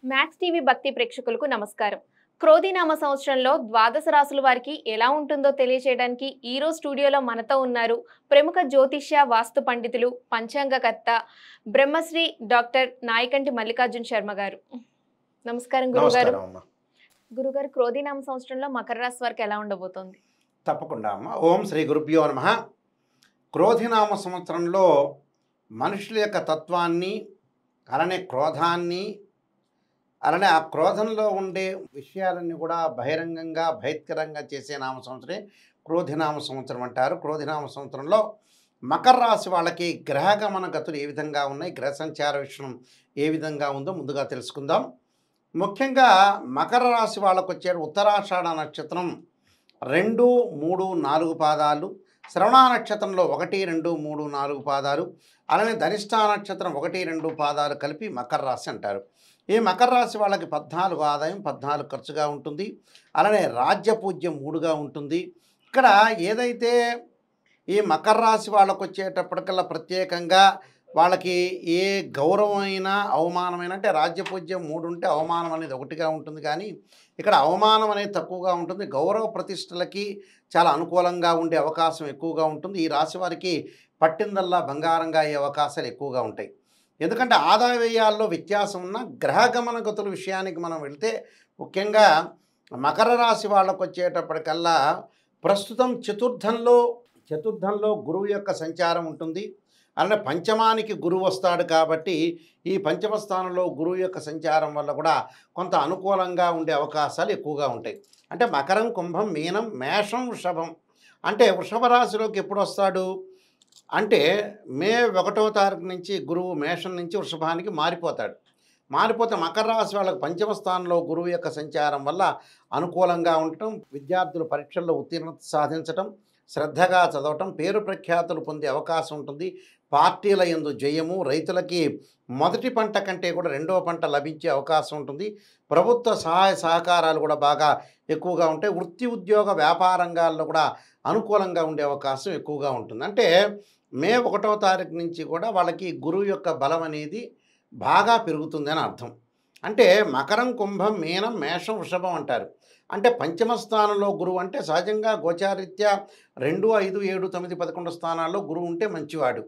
Max TV భక్తి ప్రేక్షకులకు నమస్కారం. క్రోధినామ సంవత్సరంలో ద్వాదశ రాశుల వారికి ఎలా ఉంటుందో తెలియజేయడానికి ఈ రోజు స్టూడియోలో మనతో ఉన్నారు ప్రముఖ జ్యోతిష్య వాస్తు పండితులు, పంచాంగకర్త బ్రహ్మశ్రీ డాక్టర్ నాయకంటి మల్లికార్జున శర్మ గారు. నమస్కారం గురుగారు. నమస్కారం అమ్మ. గురుగారు, క్రోధినామ సంవత్సరంలో మకర రాశి వారికి ఎలా ఉండబోతోంది? తప్పకుండా అమ్మ. ఓం శ్రీ గురుభ్యో నమః. క్రోధినామ సంవత్సరంలో మనుషుల యొక్క తత్వాన్ని, అలానే క్రోధాన్ని, అలానే ఆ క్రోధంలో ఉండే విషయాలన్నీ కూడా బహిరంగంగా బహిష్కరంగా చేసే నామ సంవత్సరే క్రోధినామ సంవత్సరం అంటారు. క్రోధినామ సంవత్సరంలో మకర రాశి వాళ్ళకి గ్రహగమన గతులు ఏ విధంగా ఉన్నాయి, గ్రహ సంచార విషయం ఏ విధంగా ఉందో ముందుగా తెలుసుకుందాం. ముఖ్యంగా మకర రాశి వాళ్ళకు వచ్చే ఉత్తరాషాఢ నక్షత్రం 2, 3, 4 పాదాలు, శ్రవణ నక్షత్రంలో 1, 2, 3, 4 పాదాలు, అలానే ధనిష్ట నక్షత్రం 1, 2 పాదాలు కలిపి మకర రాశి అంటారు. ఈ మకర రాశి వాళ్ళకి 14 ఆదాయం, 14 ఖర్చుగా ఉంటుంది. అలానే రాజ్యపూజ్యం 3గా ఉంటుంది. ఇక్కడ ఏదైతే ఈ మకర రాశి వాళ్ళకు వచ్చేటప్పటికల్లా ప్రత్యేకంగా వాళ్ళకి ఏ గౌరవమైనా అవమానమైన, అంటే రాజ్యపూజ్యం 3 ఉంటే అవమానం అనేది 1గా ఉంటుంది, కానీ ఇక్కడ అవమానం అనేది తక్కువగా ఉంటుంది. గౌరవ ప్రతిష్టలకి చాలా అనుకూలంగా ఉండే అవకాశం ఎక్కువగా ఉంటుంది. ఈ రాశి వారికి పట్టిందల్లా బంగారంగా అయ్యే అవకాశాలు ఎక్కువగా ఉంటాయి. ఎందుకంటే ఆదాయ వ్యయాల్లో వ్యత్యాసం ఉన్న గ్రహగమన గతుల విషయానికి మనం వెళ్తే, ముఖ్యంగా మకర రాశి వాళ్ళకు వచ్చేటప్పటికల్లా ప్రస్తుతం చతుర్థంలో గురువు యొక్క సంచారం ఉంటుంది. అలానే పంచమానికి గురువు వస్తాడు కాబట్టి ఈ పంచమ స్థానంలో గురువు యొక్క సంచారం వల్ల కూడా కొంత అనుకూలంగా ఉండే అవకాశాలు ఎక్కువగా ఉంటాయి. అంటే మకరం, కుంభం, మీనం, మేషం, వృషభం. అంటే వృషభ రాశిలోకి ఎప్పుడు వస్తాడు అంటే మే 1వ తారీఖు నుంచి గురువు మేషం నుంచి వృషభానికి మారిపోతే మకర రాశి వాళ్ళకి పంచమ స్థానంలో గురువు యొక్క సంచారం వల్ల అనుకూలంగా ఉండటం, విద్యార్థులు పరీక్షల్లో ఉత్తీర్ణత సాధించటం, శ్రద్ధగా చదవటం, పేరు ప్రఖ్యాతులు పొందే అవకాశం ఉంటుంది. పార్టీల యందు జయము, రైతులకి మొదటి పంట కంటే కూడా 2వ పంట లభించే అవకాశం ఉంటుంది. ప్రభుత్వ సహాయ సహకారాలు కూడా బాగా ఎక్కువగా ఉంటాయి. వృత్తి, ఉద్యోగ, వ్యాపార రంగాల్లో కూడా అనుకూలంగా ఉండే అవకాశం ఎక్కువగా ఉంటుంది. అంటే మే 1వ తారీఖు నుంచి కూడా వాళ్ళకి గురువు యొక్క బలం అనేది బాగా పెరుగుతుంది అని అర్థం. అంటే మకరం, కుంభం, మీనం, మేషం, వృషభం అంటారు. అంటే పంచమ స్థానంలో గురువు అంటే సహజంగా గోచారీత్యా 2, 5, 7, 9, 11 స్థానాల్లో గురువు ఉంటే మంచివాడు.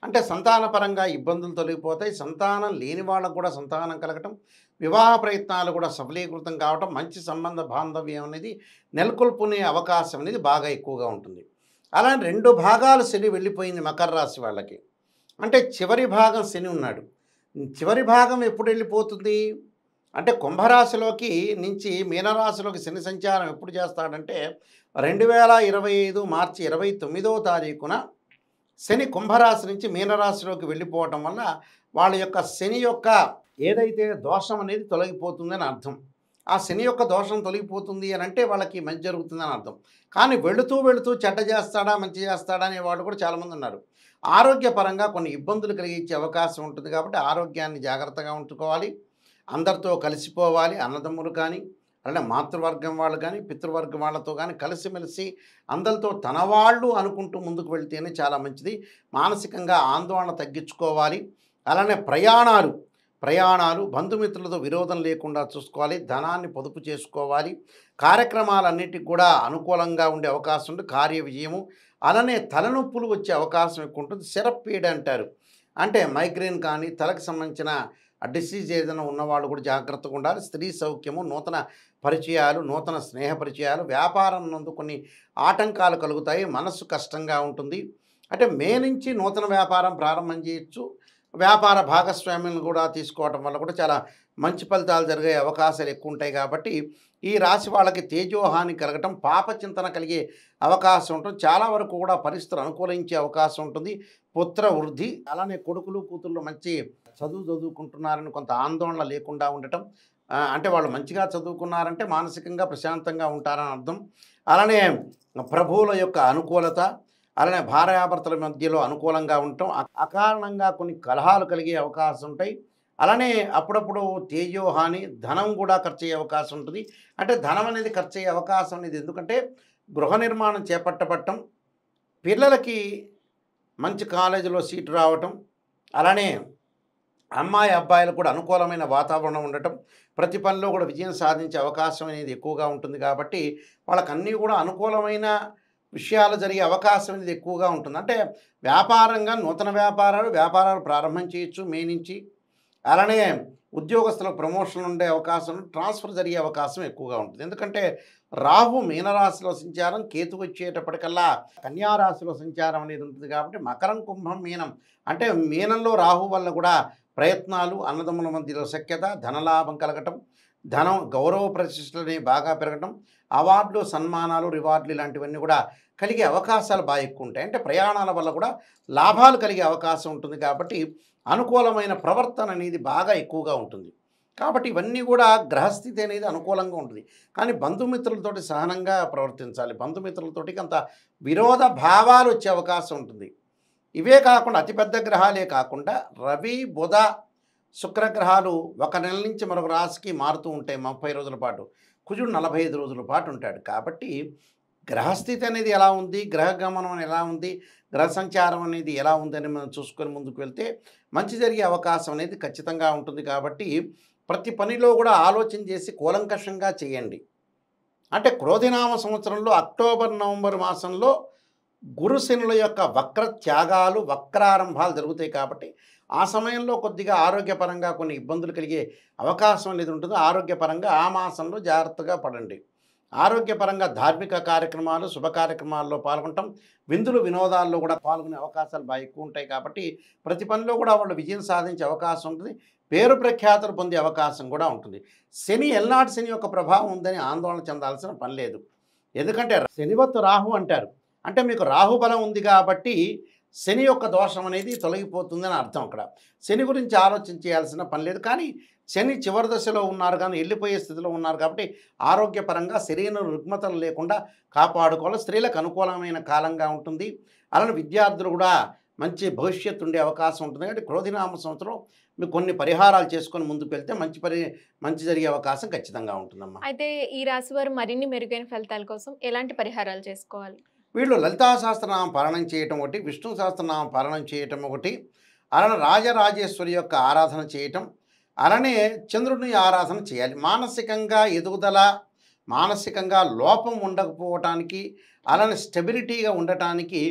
అంటే సంతానపరంగా ఇబ్బందులు తొలగిపోతాయి. సంతానం లేని వాళ్ళకు కూడా సంతానం కలగటం, వివాహ ప్రయత్నాలు కూడా సఫలీకృతం కావటం, మంచి సంబంధ బాంధవ్యం అనేది నెలకొల్పునే అవకాశం అనేది బాగా ఎక్కువగా ఉంటుంది. అలానే 2 భాగాలు శని వెళ్ళిపోయింది మకర రాశి వాళ్ళకి. అంటే చివరి భాగం శని ఉన్నాడు. చివరి భాగం ఎప్పుడు వెళ్ళిపోతుంది అంటే కుంభరాశిలోకి నుంచి మీనరాశిలోకి శని సంచారం ఎప్పుడు చేస్తాడంటే 2025 మార్చి 29వ తారీఖున శని కుంభరాశి నుంచి మీనరాశిలోకి వెళ్ళిపోవటం వల్ల వాళ్ళ యొక్క శని యొక్క ఏదైతే దోషం అనేది తొలగిపోతుందని అర్థం. ఆ శని యొక్క దోషం తొలగిపోతుంది అని అంటే వాళ్ళకి మంచి జరుగుతుందని అర్థం. కానీ వెళుతూ చెడ్డ చేస్తాడా మంచి చేస్తాడా అనే వాళ్ళు కూడా చాలామంది ఉన్నారు. ఆరోగ్యపరంగా కొన్ని ఇబ్బందులు కలిగించే అవకాశం ఉంటుంది కాబట్టి ఆరోగ్యాన్ని జాగ్రత్తగా ఉంచుకోవాలి. అందరితో కలిసిపోవాలి. అన్నదమ్ములు కానీ, అలానే మాతృవర్గం వాళ్ళు కానీ, పితృవర్గం వాళ్ళతో కానీ కలిసిమెలిసి అందరితో తన వాళ్ళు అనుకుంటూ ముందుకు వెళ్తేనే చాలా మంచిది. మానసికంగా ఆందోళన తగ్గించుకోవాలి. అలానే ప్రయాణాలు బంధుమిత్రులతో విరోధం లేకుండా చూసుకోవాలి. ధనాన్ని పొదుపు చేసుకోవాలి. కార్యక్రమాలన్నిటికి కూడా అనుకూలంగా ఉండే అవకాశం ఉంది. కార్య విజయము, అలానే తలనొప్పులు వచ్చే అవకాశం ఎక్కువ ఉంటుంది. సిరప్పీడ అంటారు. అంటే మైగ్రేన్ కానీ తలకు సంబంధించిన డిసీజ్ ఏదైనా ఉన్నవాళ్ళు కూడా జాగ్రత్తగా ఉండాలి. స్త్రీ సౌఖ్యము, నూతన పరిచయాలు, నూతన స్నేహ పరిచయాలు, వ్యాపారం నందు కొన్ని ఆటంకాలు కలుగుతాయి. మనస్సు కష్టంగా ఉంటుంది. అంటే మే నుంచి నూతన వ్యాపారం ప్రారంభం చేయొచ్చు. వ్యాపార భాగస్వామ్యం కూడా తీసుకోవటం వల్ల కూడా చాలా మంచి ఫలితాలు జరిగే అవకాశాలు ఎక్కువ ఉంటాయి. కాబట్టి ఈ రాశి వాళ్ళకి తేజోహాని కలగటం, పాప చింతన కలిగే అవకాశం ఉంటుంది. చాలా వరకు కూడా పరిస్థితులు అనుకూలించే అవకాశం ఉంటుంది. పుత్ర వృద్ధి, అలానే కొడుకులు కూతుళ్ళు మంచి చదువుకుంటున్నారని కొంత ఆందోళన లేకుండా ఉండటం, అంటే వాళ్ళు మంచిగా చదువుకున్నారంటే మానసికంగా ప్రశాంతంగా ఉంటారని అర్థం. అలానే ప్రభువుల యొక్క అనుకూలత, అలానే భార్యాభర్తల మధ్యలో అనుకూలంగా ఉండటం, అకారణంగా కొన్ని కలహాలు కలిగే అవకాశం ఉంటాయి. అలానే అప్పుడప్పుడు తేజోహాని, ధనం కూడా ఖర్చు అయ్యే అవకాశం ఉంటుంది. అంటే ధనం అనేది ఖర్చు అయ్యే అవకాశం అనేది ఎందుకంటే గృహ నిర్మాణం చేపట్టబట్టం, పిల్లలకి మంచి కాలేజీలో సీటు రావటం, అలానే అమ్మాయి అబ్బాయిలకు కూడా అనుకూలమైన వాతావరణం ఉండటం, ప్రతి పనిలో కూడా విజయం సాధించే అవకాశం అనేది ఎక్కువగా ఉంటుంది కాబట్టి వాళ్ళకన్నీ కూడా అనుకూలమైన విషయాలు జరిగే అవకాశం అనేది ఎక్కువగా ఉంటుంది. అంటే వ్యాపారంగా నూతన వ్యాపారాలు ప్రారంభం చేయొచ్చు మే నుంచి. అలానే ఉద్యోగస్తులకు ప్రమోషన్లు ఉండే అవకాశం, ట్రాన్స్ఫర్ జరిగే అవకాశం ఎక్కువగా ఉంటుంది. ఎందుకంటే రాహు మీనరాశిలో సంచారం, కేతు వచ్చేటప్పటికల్లా కన్యా రాశిలో సంచారం అనేది ఉంటుంది కాబట్టి మకరం, కుంభం, మీనం అంటే మీనంలో రాహు వల్ల కూడా ప్రయత్నాలు, అన్నదమ్ముల మధ్యలో సఖ్యత, ధనలాభం కలగటం, ధనం గౌరవ ప్రతిష్టలని బాగా పెరగటం, అవార్డులు, సన్మానాలు, రివార్డులు ఇలాంటివన్నీ కూడా కలిగే అవకాశాలు బాగా ఎక్కువ ఉంటాయి. అంటే ప్రయాణాల వల్ల కూడా లాభాలు కలిగే అవకాశం ఉంటుంది కాబట్టి అనుకూలమైన ప్రవర్తన అనేది బాగా ఎక్కువగా ఉంటుంది. కాబట్టి ఇవన్నీ కూడా గ్రహస్థితి అనేది అనుకూలంగా ఉంటుంది. కానీ బంధుమిత్రులతోటి సహనంగా ప్రవర్తించాలి. బంధుమిత్రులతోటి అంత విరోధ భావాలు వచ్చే అవకాశం ఉంటుంది. ఇవే కాకుండా అతిపెద్ద గ్రహాలే కాకుండా రవి, బుధ, శుక్రగ్రహాలు ఒక నెల నుంచి మరొక రాశికి మారుతూ ఉంటాయి 30 రోజుల పాటు. కుజుడు 45 రోజుల పాటు ఉంటాడు. కాబట్టి గ్రహస్థితి అనేది ఎలా ఉంది, గ్రహ గమనం ఎలా ఉంది, గ్రహ సంచారం అనేది ఎలా ఉందని మనం చూసుకొని ముందుకు వెళ్తే మంచి జరిగే అవకాశం అనేది ఖచ్చితంగా ఉంటుంది. కాబట్టి ప్రతి పనిలో కూడా ఆలోచన చేసి కూలంకషంగా చేయండి. అంటే క్రోధినామ సంవత్సరంలో అక్టోబర్, నవంబర్ మాసంలో గురుశనుల యొక్క వక్ర త్యాగాలు, వక్రారంభాలు జరుగుతాయి కాబట్టి ఆ సమయంలో కొద్దిగా ఆరోగ్యపరంగా కొన్ని ఇబ్బందులు కలిగే అవకాశం అనేది ఉంటుంది. ఆరోగ్యపరంగా ఆ మాసంలో జాగ్రత్తగా పడండి. ఆరోగ్యపరంగా ధార్మిక కార్యక్రమాలు, శుభ కార్యక్రమాల్లో పాల్గొనటం, విందులు, వినోదాల్లో కూడా పాల్గొనే అవకాశాలు బాగా ఎక్కువ ఉంటాయి. కాబట్టి ప్రతి పనిలో కూడా వాళ్ళు విజయం సాధించే అవకాశం ఉంటుంది. పేరు ప్రఖ్యాతులు పొందే అవకాశం కూడా ఉంటుంది. శని, ఎల్నాటి శని యొక్క ప్రభావం ఉందని ఆందోళన చెందాల్సిన పని లేదు. ఎందుకంటే శనివత్తు రాహు అంటారు. అంటే మీకు రాహు బలం ఉంది కాబట్టి శని యొక్క దోషం అనేది తొలగిపోతుందని అర్థం. అక్కడ శని గురించి ఆలోచన చేయాల్సిన పని లేదు. కానీ శని చివరి దశలో ఉన్నారు, కానీ వెళ్ళిపోయే స్థితిలో ఉన్నారు కాబట్టి ఆరోగ్యపరంగా శరీర రుగ్మతలు లేకుండా కాపాడుకోవాలి. స్త్రీలకు అనుకూలమైన కాలంగా ఉంటుంది. అలానే విద్యార్థులు కూడా మంచి భవిష్యత్తు ఉండే అవకాశం ఉంటుంది. కాబట్టి క్రోధినామ సంవత్సరం మీకు కొన్ని పరిహారాలు చేసుకొని ముందుకు వెళ్తే మంచి జరిగే అవకాశం ఖచ్చితంగా ఉంటుందమ్మా. అయితే ఈ రాశి వారు మరిన్ని మెరుగైన ఫలితాల కోసం ఎలాంటి పరిహారాలు చేసుకోవాలి? వీళ్ళు లలితా సహస్రనామం పారాయణం చేయటం ఒకటి, విష్ణు సహస్రనామం పారాయణం చేయటం ఒకటి, అలానే రాజరాజేశ్వరి యొక్క ఆరాధన చేయటం, అలానే చంద్రుడిని ఆరాధన చేయాలి. మానసికంగా ఎదుగుదల, మానసికంగా లోపం ఉండకపోవటానికి, అలానే స్టెబిలిటీగా ఉండటానికి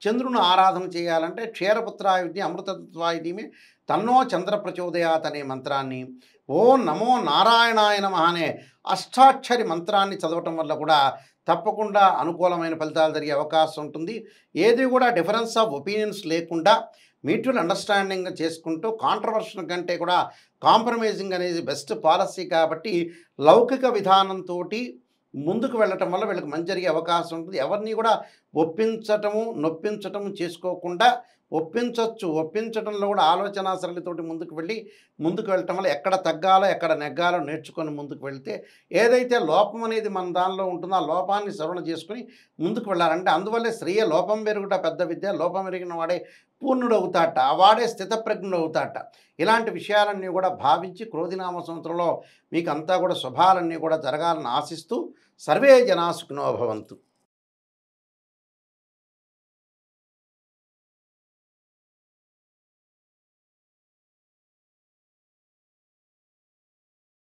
చంద్రుని ఆరాధన చేయాలంటే క్షీరపుత్రాయుధి అమృతత్వాయుధిమే తన్నో చంద్ర ప్రచోదయాత్ అనే మంత్రాన్ని, ఓం నమో నారాయణాయ నమః అనే అష్టాక్షరి మంత్రాన్ని చదవటం వల్ల కూడా తప్పకుండా అనుకూలమైన ఫలితాలు జరిగే అవకాశం ఉంటుంది. ఏది కూడా డిఫరెన్స్ ఆఫ్ ఒపీనియన్స్ లేకుండా మ్యూచువల్ అండర్స్టాండింగ్ చేసుకుంటూ కాంట్రవర్షన్ కంటే కూడా కాంప్రమైజింగ్ అనేది బెస్ట్ పాలసీ. కాబట్టి లౌకిక విధానంతో ముందుకు వెళ్ళటం వల్ల వీళ్ళకి మంచి జరిగే అవకాశం ఉంటుంది. ఎవరిని కూడా నొప్పించటము చేసుకోకుండా ఒప్పించటంలో కూడా ఆలోచన సరళితోటి ముందుకు వెళ్ళటం వల్ల ఎక్కడ తగ్గాలో ఎక్కడ నెగ్గాలో నేర్చుకొని ముందుకు వెళ్తే ఏదైతే లోపం అనేది మన దానిలో ఉంటుందో ఆ లోపాన్ని సవరణ చేసుకుని ముందుకు వెళ్ళాలంటే అందువల్లే శ్రేయ లోపం పెరుగుట పెద్ద విద్య, లోపం పెరిగిన వాడే పూర్ణుడు అవుతాట, వాడే స్థితప్రజ్ఞుడు అవుతాట. ఇలాంటి విషయాలన్నీ కూడా భావించి క్రోధినామ సంవత్సరంలో మీకు అంతా కూడా శుభాలన్నీ కూడా జరగాలని ఆశిస్తూ సర్వే జనా సుఖినో భవంతు.